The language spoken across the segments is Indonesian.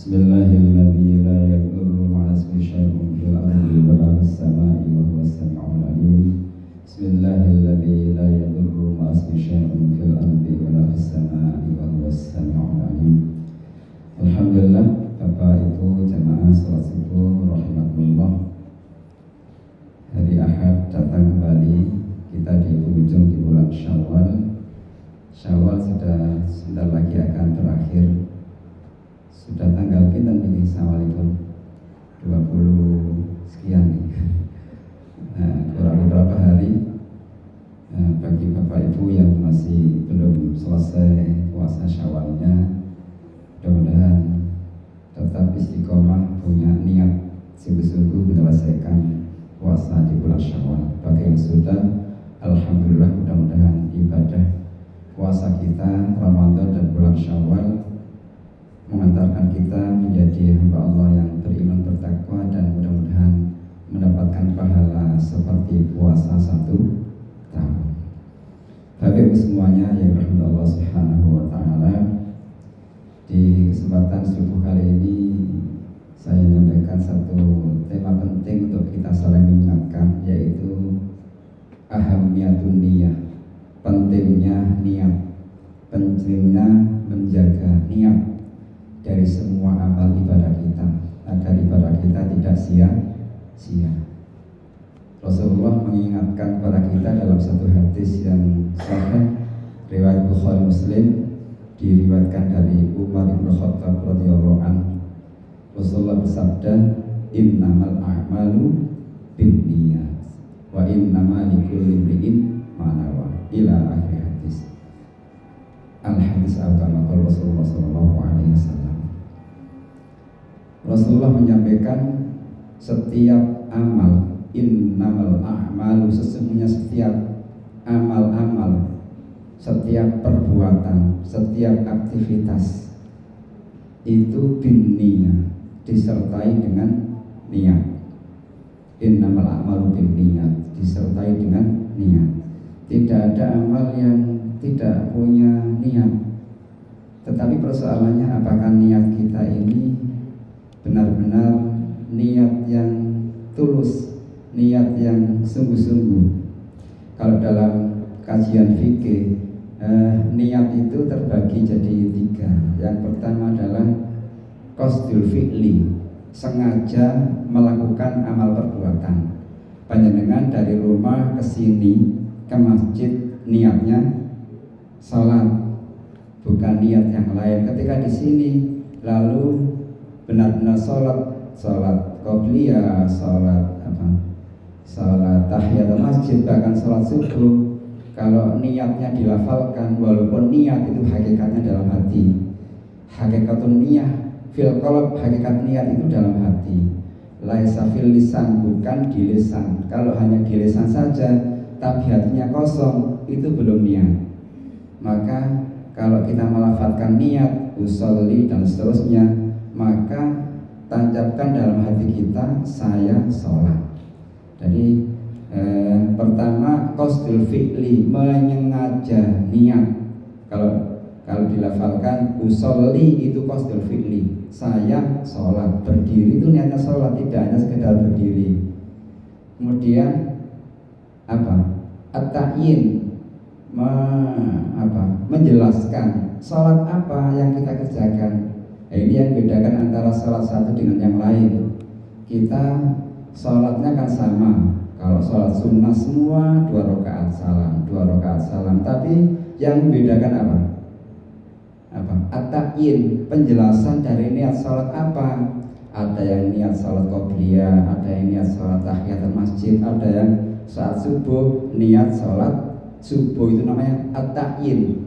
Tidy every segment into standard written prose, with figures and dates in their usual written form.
Bismillahirrahmanirrahim. La yadurru ma'a ismi syai'un fil ardi wa la fis sama'i wa huwas sami'ul 'alim. Bismillahirrahmanirrahim. La yadurru ma'a ismi syai'un fil ardi wa la fis sama'i wa huwas sami'ul 'alim. Alhamdulillah, Bapak Ibu jamaah salat subuh rahimakumullah. Hari Ahad datang kembali kita di penghujung di bulan Syawal. Syawal sudah sebentar lagi akan berakhir. Sudah tanggal pinten nih Syawal itu? 20 sekian nih. Kurang beberapa hari bagi Bapak Ibu yang masih belum selesai puasa Syawalnya, mudah-mudahan tetap istiqomah punya niat sungguh-sungguh menyelesaikan puasa di bulan Syawal. Bagi yang sudah, alhamdulillah, mudah-mudahan ibadah puasa kita Ramadan dan bulan Syawal mengantarkan kita menjadi hamba Allah yang beriman bertakwa dan mudah-mudahan mendapatkan pahala seperti puasa 1 tahun. Bagi semuanya yang dirahmati Allah Subhanahu wa taala, di kesempatan subuh kali ini saya menyampaikan satu tema penting untuk kita saling mengingatkan, yaitu ahamiyatun niyah, pentingnya niat, pentingnya menjaga niat dari semua amal ibadah kita agar ibadah kita tidak sia-sia. Rasulullah mengingatkan kepada kita dalam satu hadis yang sahih riwayat Bukhari Muslim, diriwayatkan dari Umar bin Khattab radhiyallahu anhu. Rasulullah bersabda, innamal a'malu binniyat wa innamal likulli imri'in ma nawa, ila akhir hadis. Al-hadis al-kama qala Rasulullah sallallahu alaihi wasallam. Rasulullah menyampaikan setiap amal, innamal a'malu, sesungguhnya setiap amal-amal, setiap perbuatan, setiap aktivitas itu binniyah, disertai dengan niat. Innamal a'malu binniyat, disertai dengan niat. Tidak ada amal yang tidak punya niat. Tetapi persoalannya, apakah niat kita ini benar-benar niat yang tulus, niat yang sungguh-sungguh. Kalau dalam kajian fikih, niat itu terbagi jadi 3. Yang pertama adalah qasdul fi'li, sengaja melakukan amal perbuatan. Panjenengan dari rumah ke sini ke masjid, niatnya salat, bukan niat yang lain. Ketika di sini lalu benar-benar salat qobliyah, salat tahiyatul masjid, bahkan salat subuh, kalau niatnya dilafalkan, walaupun niat itu hakikatnya dalam hati, hakikatun niyah fil qalb, hakikat niat itu dalam hati, laisa fil lisan, bukan di lisan. Kalau hanya di lisan saja tapi hatinya kosong, itu belum niat. Maka kalau kita melafalkan niat usolli dan seterusnya, maka tancapkan dalam hati kita, saya sholat. Jadi pertama qasdul fi'li, menyengaja niat. Kalau dilafalkan usolli itu qasdul fi'li, saya sholat, berdiri itu niatnya sholat, tidak hanya sekedar berdiri. Kemudian at-ta'yin, menjelaskan sholat apa yang kita kerjakan. Ini yang membedakan antara sholat satu dengan yang lain. Kita sholatnya kan sama. Kalau sholat sunnah semua 2 rakaat salam, 2 rakaat salam. Tapi yang membedakan apa? At-ta'yin, penjelasan dari niat sholat apa. Ada yang niat sholat qobliyah, ada yang niat sholat tahiyatul masjid, ada yang saat subuh niat sholat subuh, itu namanya at-ta'yin.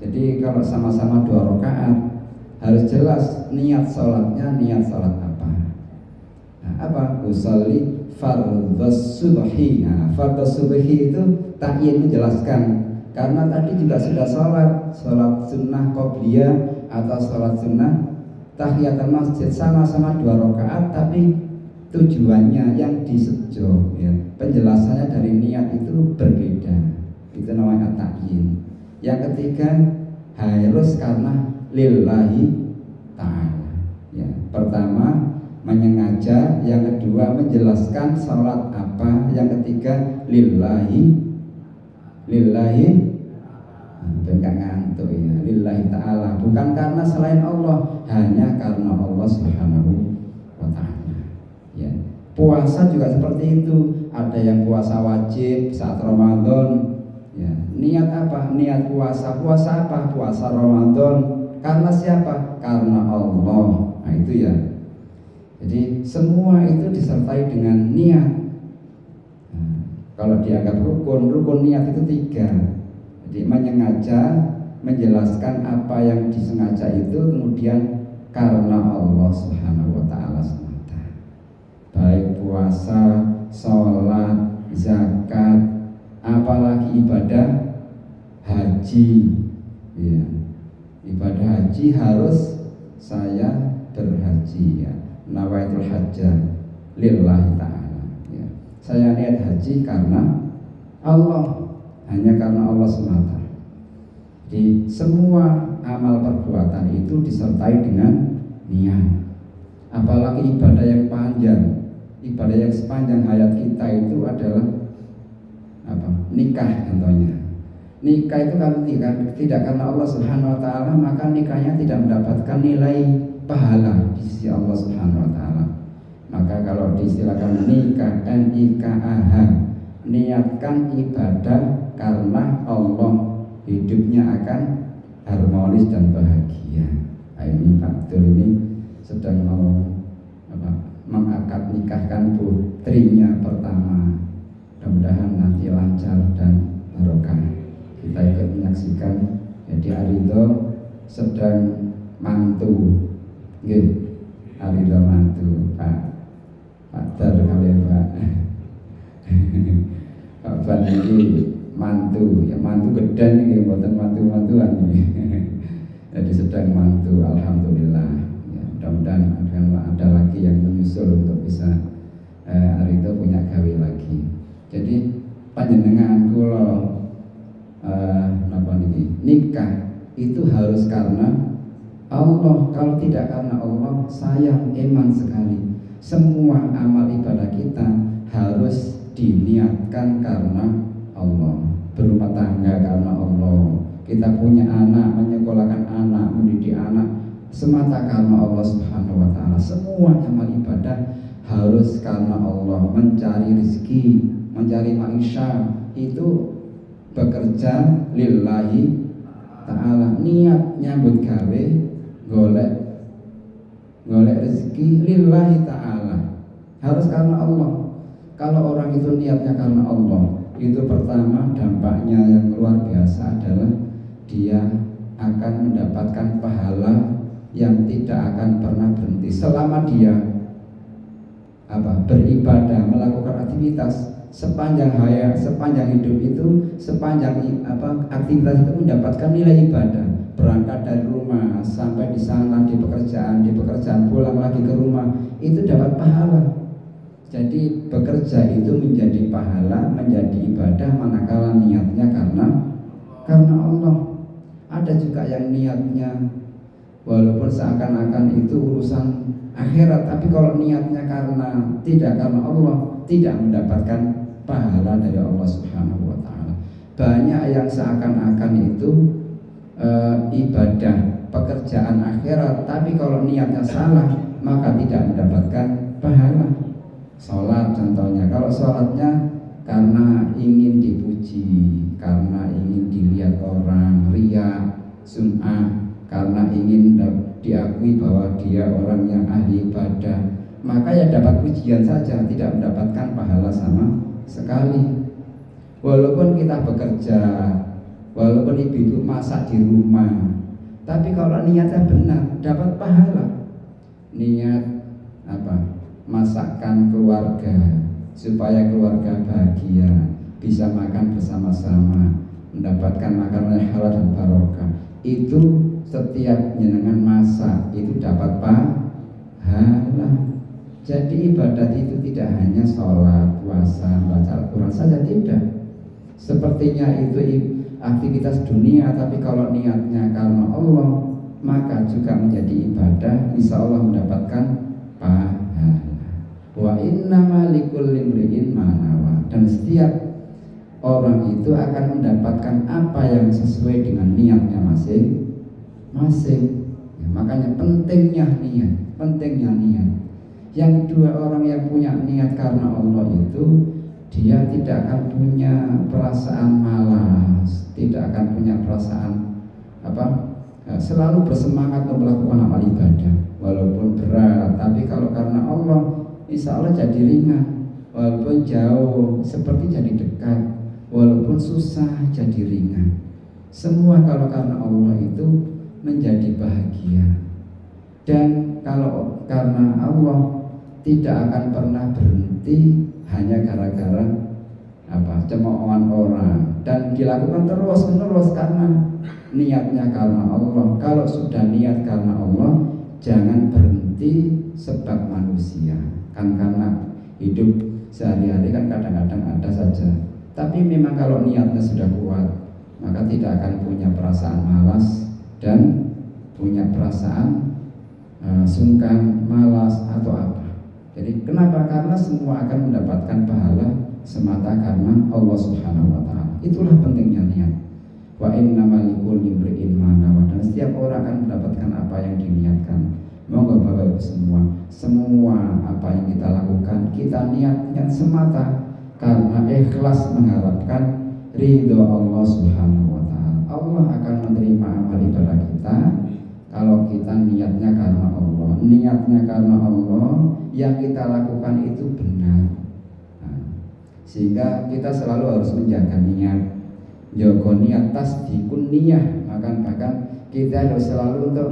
Jadi kalau sama-sama 2 rakaat harus jelas niat sholatnya, niat sholat apa. Usolli fardhus subhi. Fardhus subhi itu ta'yin, menjelaskan. Karena tadi juga sudah sholat sunnah qobliyah atau sholat sunnah tahiyatul masjid, sama-sama 2 rakaat, tapi tujuannya yang disejo, ya. Penjelasannya dari niat itu berbeda. Itu namanya ta'yin. Yang ketiga, harus karena lillahi ta'ala, ya. Pertama, menyengaja. Yang kedua, menjelaskan sholat apa. Yang ketiga, lillahi enggak ngantuk ya, lillahi ta'ala, bukan karena selain Allah, hanya karena Allah Subhanahu wa ta'ala ya. Puasa juga seperti itu. Ada yang puasa wajib saat Ramadan ya. Niat apa? Niat puasa apa? Puasa Ramadan karena siapa? Karena Allah. Nah itu ya. Jadi semua itu disertai dengan niat. Nah, kalau dianggap rukun niat itu 3. Jadi menyengaja, menjelaskan apa yang disengaja itu, kemudian karena Allah Subhanahu wa ta'ala semata. Baik puasa, sholat, zakat, apalagi ibadah haji ya. Ibadah haji harus saya berhaji ya. Nawaitul hajjah lillahi ta'ala ya. Saya niat haji karena Allah, hanya karena Allah semata. Jadi semua amal perbuatan itu disertai dengan niat. Apalagi ibadah yang panjang, ibadah yang sepanjang hayat kita itu adalah apa? Nikah contohnya. Nikah itu kalau tidak karena Allah Subhanahu wa ta'ala, maka nikahnya tidak mendapatkan nilai pahala di sisi Allah Subhanahu wa ta'ala. Maka kalau diistilahkan nikah, nikah, niatkan ibadah karena Allah, hidupnya akan harmonis dan bahagia. Nah, ini Pak Abdul ini sedang mau mengakad nikahkan putrinya pertama. Mudah-mudahan nanti lancar dan barokah. Kita ikut menyaksikan. Jadi Arido sedang mantu, Arido mantu Pak Dar kalian Pak. Pak Ban ini mantu, ya mantu gedan ini, buatan mantu-mantuan ini. Jadi sedang mantu, alhamdulillah. Ya, mudah-mudahan akan ada lagi yang menyusul untuk bisa Arido punya gawe lagi. Jadi panjenengan kula napa niki nikah itu harus karena Allah. Kalau tidak karena Allah, sayang iman sekali. Semua amal ibadah kita harus diniatkan karena Allah. Berumah tangga karena Allah. Kita punya anak, menyekolahkan anak, mendidik anak semata karena Allah Subhanahu wa ta'ala. Semua amal ibadah harus karena Allah. Mencari rezeki, mencari maisha itu bekerja lillahi ta'ala. Niat nyambut gawe golek rezeki lillahi ta'ala, harus karena Allah. Kalau orang itu niatnya karena Allah, itu pertama dampaknya yang luar biasa adalah dia akan mendapatkan pahala yang tidak akan pernah berhenti selama dia beribadah, melakukan aktivitas sepanjang hayat, sepanjang hidup itu, sepanjang aktivitas itu mendapatkan nilai ibadah. Berangkat dari rumah sampai di sana di pekerjaan pulang lagi ke rumah, itu dapat pahala. Jadi bekerja itu menjadi pahala, menjadi ibadah manakala niatnya karena Allah. Ada juga yang niatnya walaupun seakan-akan itu urusan akhirat, tapi kalau niatnya tidak karena Allah, tidak mendapatkan pahala dari Allah Subhanahu wa ta'ala. Banyak yang seakan-akan itu ibadah pekerjaan akhirat, tapi kalau niatnya salah maka tidak mendapatkan pahala. Sholat contohnya, kalau sholatnya karena ingin dipuji, karena ingin dilihat orang, riya, sum'ah, karena ingin diakui bahwa dia orang yang ahli ibadah, maka ya dapat pujian saja, tidak mendapatkan pahala sama sekali. Walaupun kita bekerja, walaupun ibu-ibu masak di rumah, tapi kalau niatnya benar dapat pahala. Niat masakkan keluarga supaya keluarga bahagia, bisa makan bersama-sama, mendapatkan makanan yang halal dan barokah. Itu setiap jenengan masak itu dapat pahala. Jadi ibadat itu tidak hanya sholat, puasa, baca Al-Quran saja, tidak. Sepertinya itu aktivitas dunia, tapi kalau niatnya karena Allah, maka juga menjadi ibadah, insya Allah mendapatkan pahala. Wa innama likulli imri'in ma nawa, dan setiap orang itu akan mendapatkan apa yang sesuai dengan niatnya masing-masing. Ya, makanya pentingnya niat. Yang kedua, orang yang punya niat karena Allah itu dia tidak akan punya perasaan malas, tidak akan punya perasaan selalu bersemangat untuk melakukan amal ibadah walaupun berat. Tapi kalau karena Allah, insya Allah jadi ringan. Walaupun jauh seperti jadi dekat, walaupun susah jadi ringan. Semua kalau karena Allah itu menjadi bahagia. Dan kalau karena Allah tidak akan pernah berhenti hanya gara-gara cemoohan orang, dan dilakukan terus menerus karena niatnya karena Allah. Kalau sudah niat karena Allah, jangan berhenti sebab manusia. Kan karena hidup sehari-hari kan kadang-kadang ada saja. Tapi memang kalau niatnya sudah kuat, maka tidak akan punya perasaan malas dan punya perasaan sungkan, malas atau apa. Jadi kenapa? Karena semua akan mendapatkan pahala semata karena Allah Subhanahu wa taala. Itulah pentingnya niat. Wa innamal likulli imri'in ma nawa, dan setiap orang akan mendapatkan apa yang diniatkan. Monggo Bapak Ibu semua apa yang kita lakukan, kita niatkan semata karena ikhlas mengharapkan ridho Allah Subhanahu wa taala. Allah akan menerima amal ibadah kita kalau kita niatnya karena Allah. Niatnya karena Allah, yang kita lakukan itu benar. Sehingga kita selalu harus menjaga niat. Jaga niat, tasdikun niyah. Bahkan kita harus selalu untuk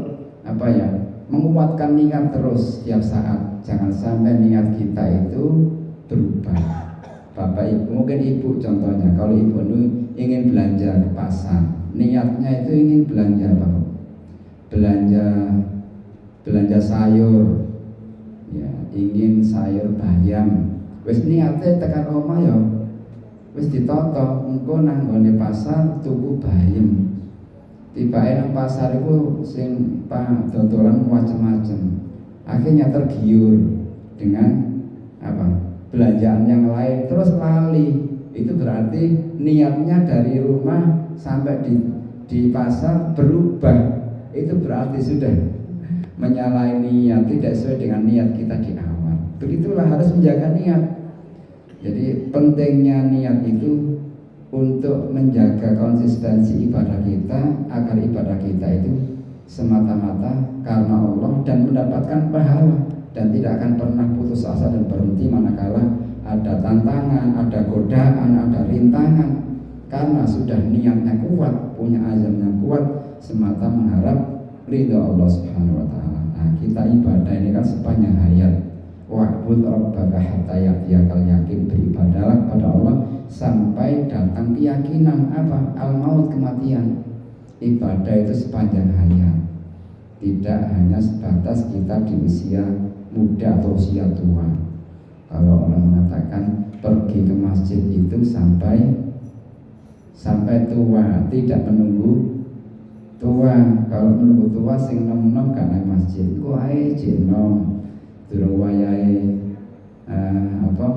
menguatkan niat terus setiap saat. Jangan sampai niat kita itu berubah. Bapak Ibu, mungkin Ibu contohnya, kalau Ibu ingin belanja ke pasar, niatnya itu ingin belanja apa? Belanja sayur, ya, ingin sayur bayam. Wis niate tekan omah ya, wis ditoto, engko nang nggone pasar tuku bayam. Tibake nang pasar iku sing dodolan macam-macam. Akhirnya tergiur dengan belanjaan yang lain, terus lali. Itu berarti niatnya dari rumah sampai di pasar berubah. Itu berarti sudah menyalahi niat, tidak sesuai dengan niat kita di awal. Begitulah harus menjaga niat. Jadi pentingnya niat itu untuk menjaga konsistensi ibadah kita, agar ibadah kita itu semata-mata karena Allah dan mendapatkan pahala, dan tidak akan pernah putus asa dan berhenti manakala ada tantangan, ada godaan, ada rintangan. Karena sudah niatnya kuat, punya azam yang kuat, semata mengharap ridho Allah Subhanahu wa taala. Nah, kita ibadah ini kan sepanjang hayat. Wa'bud rabbaka hatta ya'tiyakal yakin, beribadahlah pada Allah sampai datang keyakinan al-maut, kematian. Ibadah itu sepanjang hayat, tidak hanya sebatas kita di usia muda atau usia tua. Kalau orang mengatakan pergi ke masjid itu sampai tua, tidak menunggu tua. Kalau menunggu tua sing nom-nom gak nang masjid, kok ae jenom durung wayahe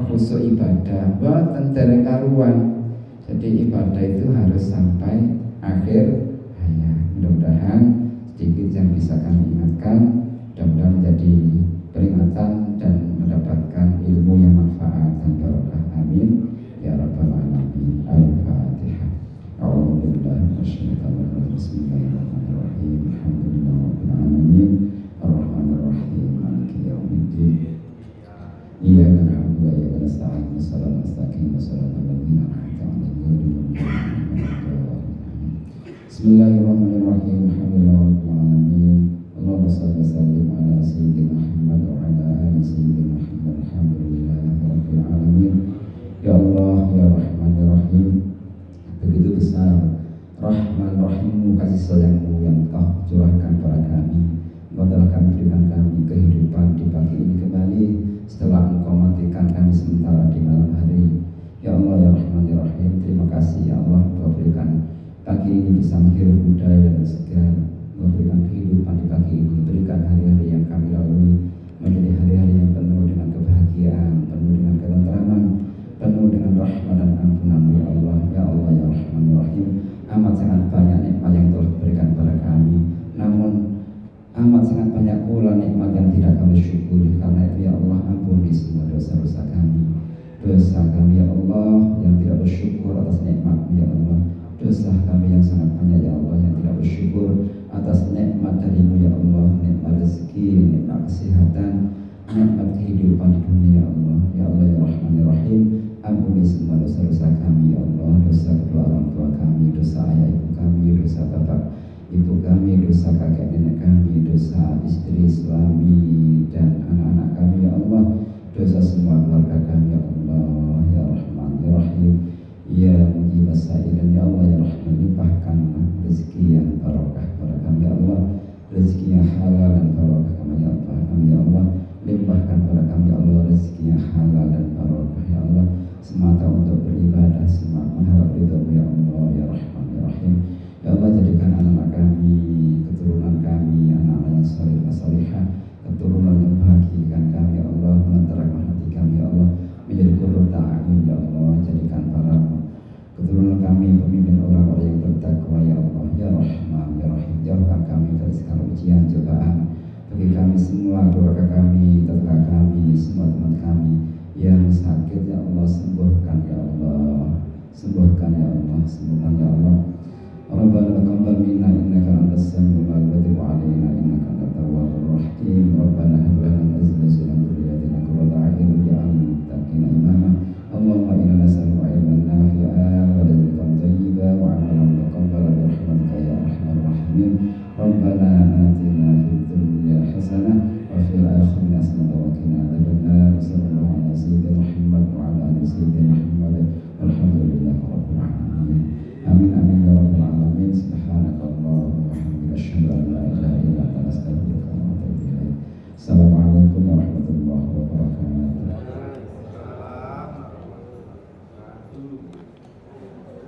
khusyuk ibadah, boten dereng karuan. Jadi ibadah itu harus sampai akhir hayat. Mudah-mudahan sedikit yang bisa kami ingatkan, mudah-mudahan menjadi peringatan dan mendapatkan ilmu yang manfaat dan barokah. Amin ya rabbal alamin. Al-Fatihah. A'udzubillahi minasyaitonir rajim. Bismillahirrahmanirrahim. Alhamdulillahirabbil alamin. Ar-Rahmanir Rahim. Maliki yaumiddin. Iyyaka na'budu wa iyyaka nasta'in. Shiratal mustaqim. Shiratal ladzina an'amta 'alaihim ghairil maghdubi 'alaihim waladdallin. Bismillahirrahmanirrahim. Alhamdulillah. Amat sangat banyak pula nikmat yang tidak kami syukuri. Karena itu ya Allah, ampuni semua dosa-dosa kami. Dosa kami ya Allah yang tidak bersyukur atas nikmat ya Allah. Dosa kami yang sangat banyak ya Allah yang tidak bersyukur atas nikmat darimu ya Allah. Nikmat rezeki, nikmat kesehatan, nikmat kehidupan di dunia ya Allah. Ya Allah ya Rahman ya Rahim, ampuni semua dosa-dosa kami ya Allah. Dosa kedua orang tua kami, dosa ayah ibu kami, dosa bapak ibu kami, dosa kakek nenek kami, dosa istri, suami dan anak-anak kami ya Allah. Dosa semua keluarga kami ya Allah ya Rahman ya Rahim, ya mujib as-sa'ilin ya Allah ya Rahman. Limpahkan rezeki yang barokah kepada kami ya Allah, rezeki yang halal dan barokah kami ya Allah. Kami ya Allah, limpahkan kepada kami ya Allah rezeki yang halal dan barokah ya Allah, semata untuk beribadah, semata mengharap ridhamu ya Allah ya Rahman ya Rahim. Ya Allah, jadikan anak-anak kami, keturunan kami, anak-anak yang salihah salihah, keturunan yang bahagiakan kami ya Allah, melentarkan hati kami ya Allah, menjadi qurrata a'yun ya Allah. Jadikan para keturunan kami pemimpin orang-orang yang bertakwa ya Allah ya Rahman ya Rahim. Jauhkan kami dari segala ujian cobaan. Bagi kami semua, keluarga kami, tetangga kami, semua teman kami yang sakit ya Allah, sembuhkan ya Allah, sembuhkan ya Allah, sembuhkan ya Allah. Rabbana taqabbal minna innaka antas samiul alim wa tub 'alaina innaka antat tawwabur rahim. Rabbana hab lana min azwajina wa dhurriyyatina qurrata a'yun waj'alna lil muttaqina imama. Allahumma inna nas'aluka 'ilman nafi'an wa rizqan thayyiban wa 'amalan mutaqabbalan bi rahmatika ya arhamar rahimin. Rabbana atina